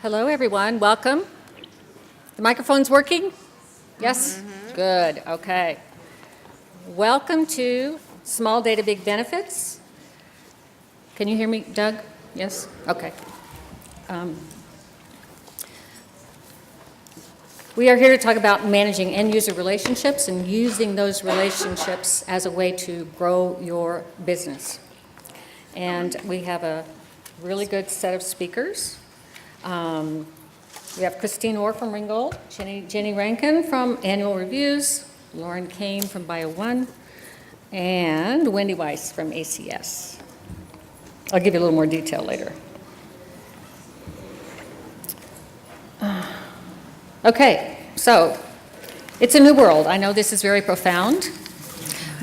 Hello, everyone. Welcome. The microphone's working? Yes? Good. Okay. Welcome to Small Data, Big Benefits. Can you hear me, Doug? Yes? Okay. We are here to talk about managing end-user relationships and using those relationships as a way to grow your business. And we have a really good set of speakers. We have Christine Orr from Ringgold, Jenny Rankin from Annual Reviews, Lauren Kane from Bio1, and Wendy Weiss from ACS. I'll give you a little more detail later. Okay, so it's a new world. I know this is very profound,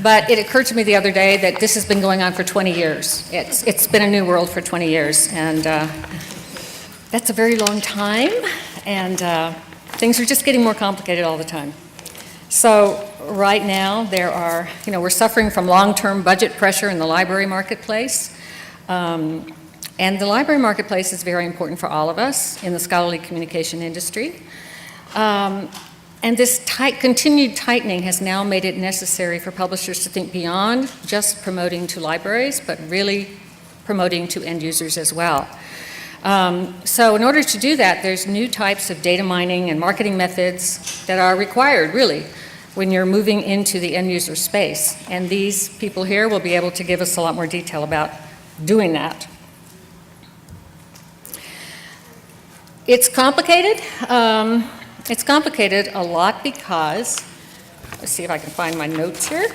but it occurred to me the other day that this has been going on for 20 years. It's been a new world for 20 years, and that's a very long time, and things are just getting more complicated all the time. So right now we're suffering from long-term budget pressure in the library marketplace. And the library marketplace is very important for all of us in the scholarly communication industry. And this continued tightening has now made it necessary for publishers to think beyond just promoting to libraries, but really promoting to end users as well. So in order to do that, there's new types of data mining and marketing methods that are required, really, when you're moving into the end user space. And these people here will be able to give us a lot more detail about doing that. It's complicated. It's complicated a lot because, let's see if I can find my notes here.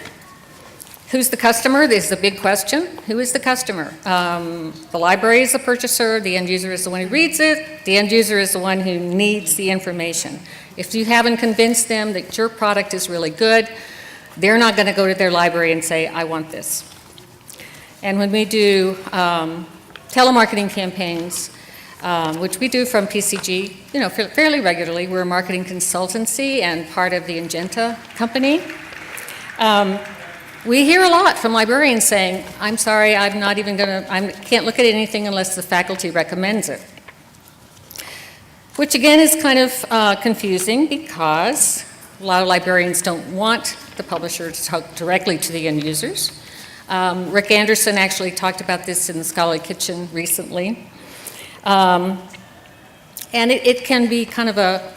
Who's the customer? This is a big question. Who is the customer? The library is the purchaser, the end user is the one who reads it, the end user is the one who needs the information. If you haven't convinced them that your product is really good, they're not going to go to their library and say, I want this. And when we do telemarketing campaigns, which we do from PCG, fairly regularly, we're a marketing consultancy and part of the Ingenta company. We hear a lot from librarians saying, I'm sorry, I can't look at anything unless the faculty recommends it. Which again is kind of confusing because a lot of librarians don't want the publisher to talk directly to the end users. Rick Anderson actually talked about this in the Scholarly Kitchen recently. And it can be kind of a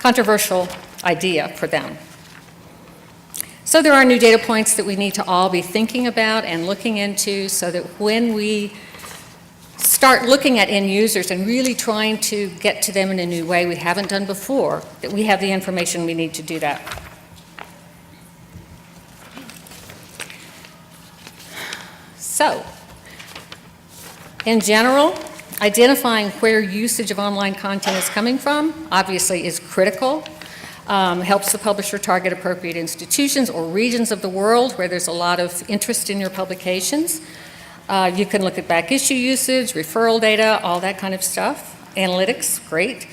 controversial idea for them. So there are new data points that we need to all be thinking about and looking into so that when we start looking at end users and really trying to get to them in a new way we haven't done before, that we have the information we need to do that. So, in general, identifying where usage of online content is coming from obviously is critical. Helps the publisher target appropriate institutions or regions of the world where there's a lot of interest in your publications. You can look at back issue usage, referral data, all that kind of stuff. Analytics, great.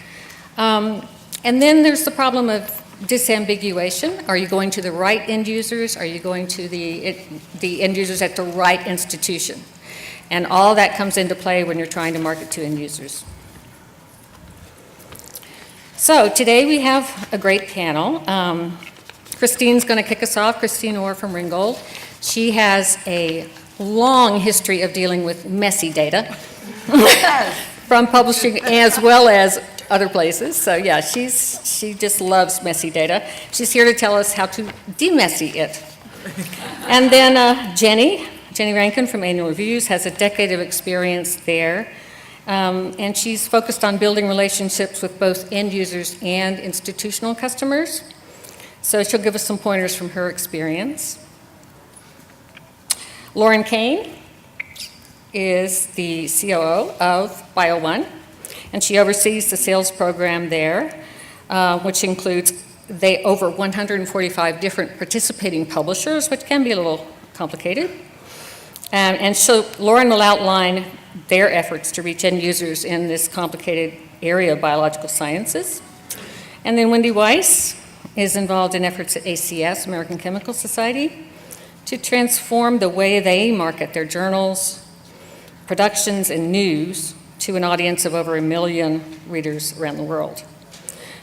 And then there's the problem of disambiguation. Are you going to the right end users? Are you going to the end users at the right institution? And all that comes into play when you're trying to market to end users. So today we have a great panel. Christine's going to kick us off, Christine Orr from Ringgold. She has a long history of dealing with messy data from publishing as well as other places. So yeah, she just loves messy data. She's here to tell us how to demessy it. And then Jenny Rankin from Annual Reviews has a decade of experience there. And she's focused on building relationships with both end users and institutional customers. So she'll give us some pointers from her experience. Lauren Kane is the COO of Bio1, and she oversees the sales program there, which includes over 145 different participating publishers, which can be a little complicated. And so Lauren will outline their efforts to reach end users in this complicated area of biological sciences. And then Wendy Weiss is involved in efforts at ACS, American Chemical Society, to transform the way they market their journals, productions, and news to an audience of over 1 million readers around the world.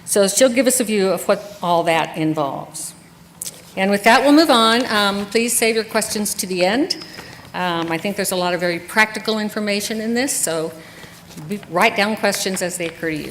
So she'll give us a view of what all that involves. And with that, we'll move on. Please save your questions to the end. I think there's a lot of very practical information in this, so write down questions as they occur to you.